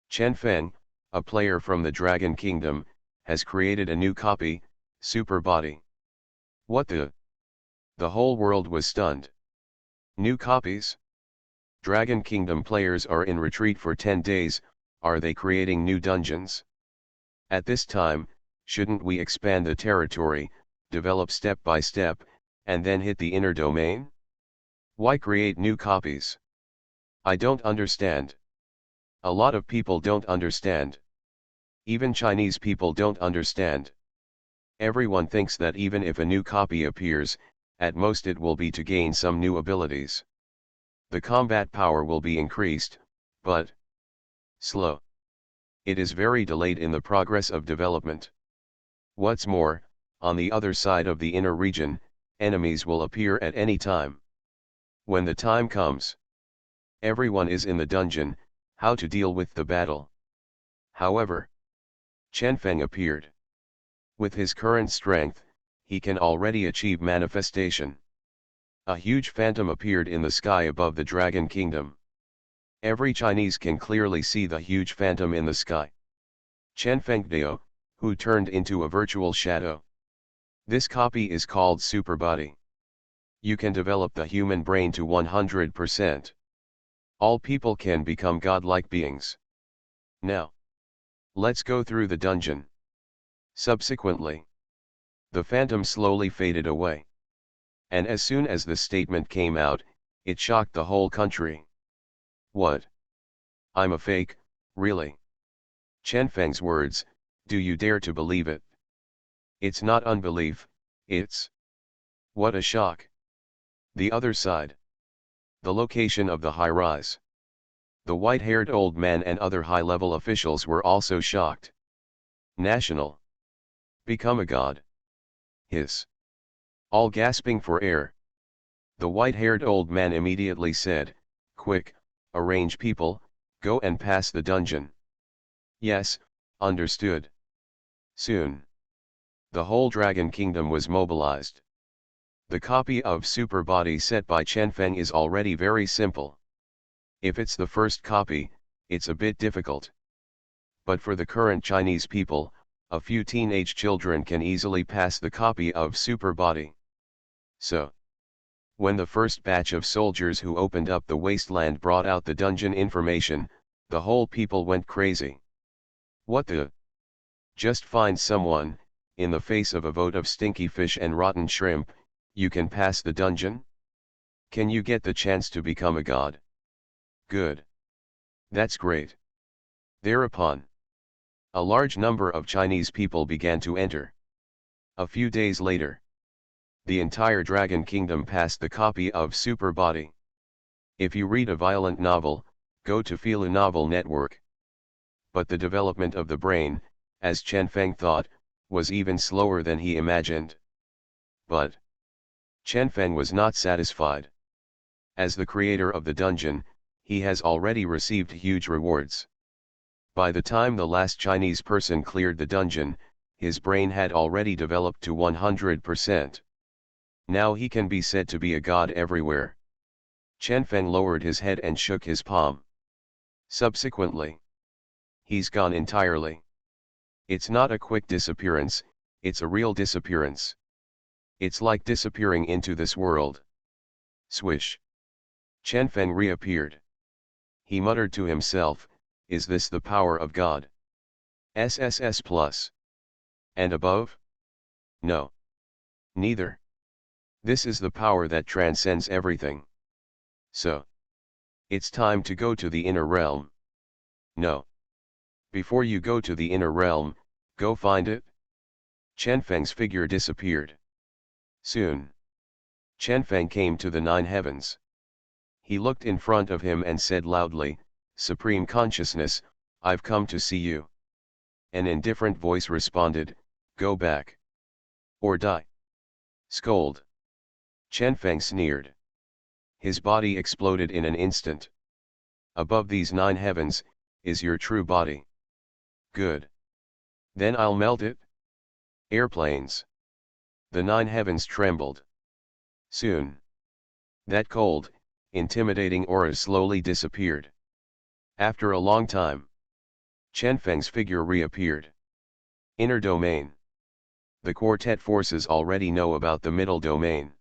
Chen Feng, a player from the Dragon Kingdom, has created a new copy, Super Body. What the? The whole world was stunned. New copies? Dragon Kingdom players are in retreat for 10 days, are they creating new dungeons? At this time, shouldn't we expand the territory, develop step by step, and then hit the inner domain? Why create new copies? I don't understand. A lot of people don't understand. Even Chinese people don't understand. Everyone thinks that even if a new copy appears, at most it will be to gain some new abilities. The combat power will be increased, but slow. It is very delayed in the progress of development. What's more, on the other side of the inner region, enemies will appear at any time. When the time comes, everyone is in the dungeon, how to deal with the battle. However, Chen Feng appeared. With his current strength, he can already achieve manifestation. A huge phantom appeared in the sky above the Dragon Kingdom. Every Chinese can clearly see the huge phantom in the sky. Chen Fengdao, who turned into a virtual shadow. This copy is called Superbody. You can develop the human brain to 100%. All people can become godlike beings. Now, let's go through the dungeon. Subsequently, the phantom slowly faded away. And as soon as the statement came out, it shocked the whole country. What? I'm a fake, really? Chen Feng's words, do you dare to believe it? It's not unbelief, it's... What a shock. The other side. The location of the high-rise. The white-haired old man and other high-level officials were also shocked. National. Become a god. Hiss. All gasping for air. The white-haired old man immediately said, quick, arrange people, go and pass the dungeon. Yes, understood. Soon. The whole Dragon Kingdom was mobilized. The copy of Super Body set by Chen Feng is already very simple. If it's the first copy, it's a bit difficult. But for the current Chinese people, a few teenage children can easily pass the copy of Super Body. So, when the first batch of soldiers who opened up the wasteland brought out the dungeon information, the whole people went crazy. What the? Just find someone, in the face of a vote of stinky fish and rotten shrimp, you can pass the dungeon? Can you get the chance to become a god? Good. That's great. Thereupon, a large number of Chinese people began to enter. A few days later, the entire Dragon Kingdom passed the copy of Super Body. If you read a violent novel, go to Feel a Novel Network. But the development of the brain, as Chen Feng thought, was even slower than he imagined. But Chen Feng was not satisfied. As the creator of the dungeon, he has already received huge rewards. By the time the last Chinese person cleared the dungeon, his brain had already developed to 100%. Now he can be said to be a god everywhere. Chen Feng lowered his head and shook his palm. Subsequently, he's gone entirely. It's not a quick disappearance, it's a real disappearance. It's like disappearing into this world. Swish. Chen Feng reappeared. He muttered to himself, is this the power of God? SSS plus. And above? No. Neither. This is the power that transcends everything. So, it's time to go to the inner realm. No. Before you go to the inner realm, go find it. Chen Feng's figure disappeared. Soon, Chen Feng came to the 9 heavens. He looked in front of him and said loudly, Supreme Consciousness, I've come to see you. An indifferent voice responded, go back. Or die. Scold. Chen Feng sneered. His body exploded in an instant. Above these 9 heavens, is your true body. Good. Then I'll melt it. Airplanes. The 9 heavens trembled. Soon. That cold, intimidating aura slowly disappeared. After a long time, Chen Feng's figure reappeared. Inner domain. The quartet forces already know about the middle domain.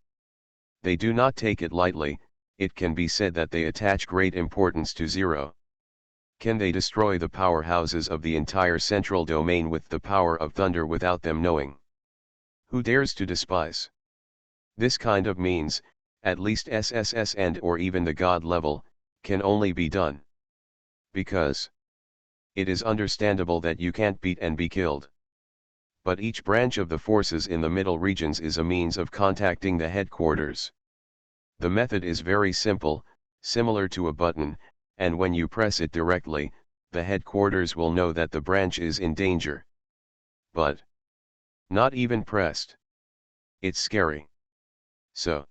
They do not take it lightly, it can be said that they attach great importance to zero. Can they destroy the powerhouses of the entire central domain with the power of thunder without them knowing? Who dares to despise? This kind of means, at least SSS and or even the God level, can only be done. Because it is understandable that you can't beat and be killed. But each branch of the forces in the middle regions is a means of contacting the headquarters. The method is very simple, similar to a button, and when you press it directly, the headquarters will know that the branch is in danger. But not even pressed. It's scary. So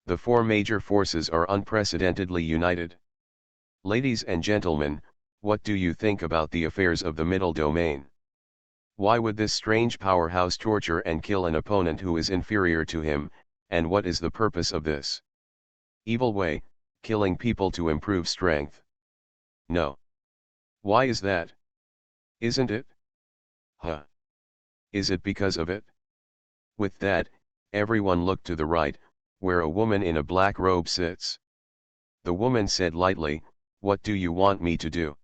the four major forces are unprecedentedly united. Ladies and gentlemen, what do you think about the affairs of the middle domain? Why would this strange powerhouse torture and kill an opponent who is inferior to him, and what is the purpose of this evil way, killing people to improve strength? No. Why is that? Isn't it? Huh. Is it because of it? With that, everyone looked to the right, where a woman in a black robe sits. The woman said lightly, "What do you want me to do?"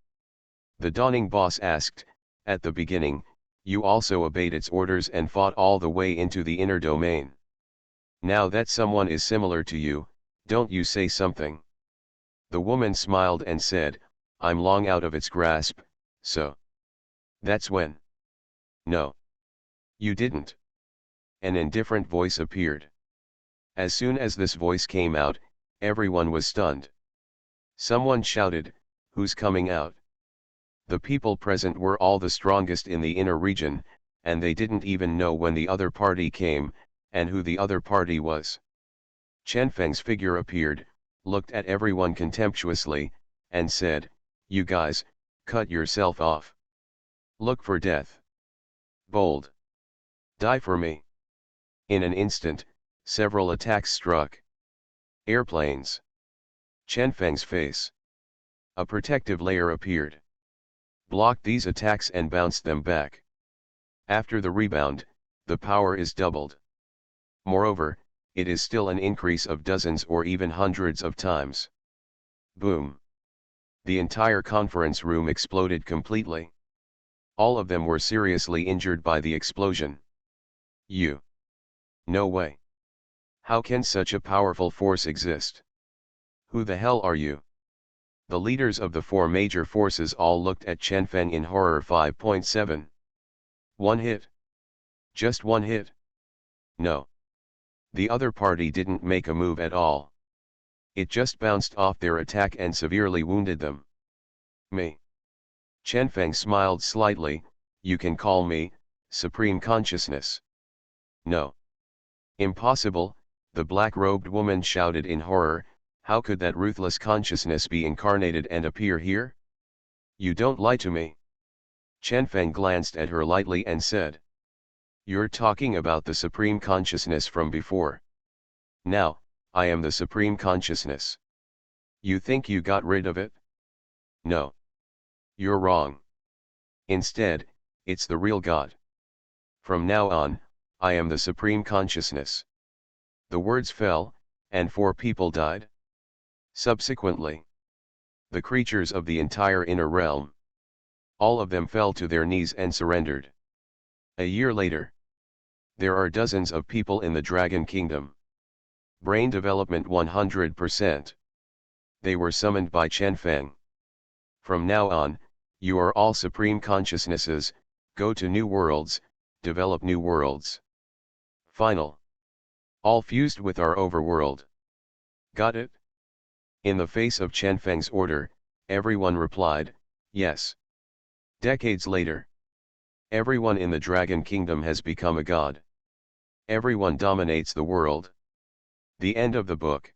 The dawning boss asked, "At the beginning, you also obeyed its orders and fought all the way into the inner domain. Now that someone is similar to you, don't you say something?" The woman smiled and said, "I'm long out of its grasp, so that's when." "No. You didn't." An indifferent voice appeared. As soon as this voice came out, everyone was stunned. Someone shouted, "Who's coming out?" The people present were all the strongest in the inner region, and they didn't even know when the other party came, and who the other party was. Chen Feng's figure appeared, looked at everyone contemptuously, and said, "You guys, cut yourself off. Look for death. Bold. Die for me." In an instant, several attacks struck. Airplanes. Chen Feng's face. A protective layer appeared. Blocked these attacks and bounced them back. After the rebound, the power is doubled. Moreover, it is still an increase of dozens or even hundreds of times. Boom. The entire conference room exploded completely. All of them were seriously injured by the explosion. You. No way. How can such a powerful force exist? Who the hell are you? The leaders of the four major forces all looked at Chen Feng in horror. 5.7. One hit. Just one hit. No. The other party didn't make a move at all. It just bounced off their attack and severely wounded them. Me. Chen Feng smiled slightly, "You can call me Supreme Consciousness." No. Impossible, the black-robed woman shouted in horror. How could that ruthless consciousness be incarnated and appear here? You don't lie to me. Chen Feng glanced at her lightly and said, "You're talking about the Supreme Consciousness from before. Now, I am the Supreme Consciousness. You think you got rid of it? No. You're wrong. Instead, it's the real God. From now on, I am the Supreme Consciousness." The words fell, and 4 people died. Subsequently, the creatures of the entire inner realm. All of them fell to their knees and surrendered. A year later, there are dozens of people in the Dragon Kingdom. Brain development 100%. They were summoned by Chen Feng. From now on, you are all supreme consciousnesses, go to new worlds, develop new worlds. Final. All fused with our overworld. Got it? In the face of Chen Feng's order, everyone replied, yes. Decades later, everyone in the Dragon Kingdom has become a god. Everyone dominates the world. The end of the book.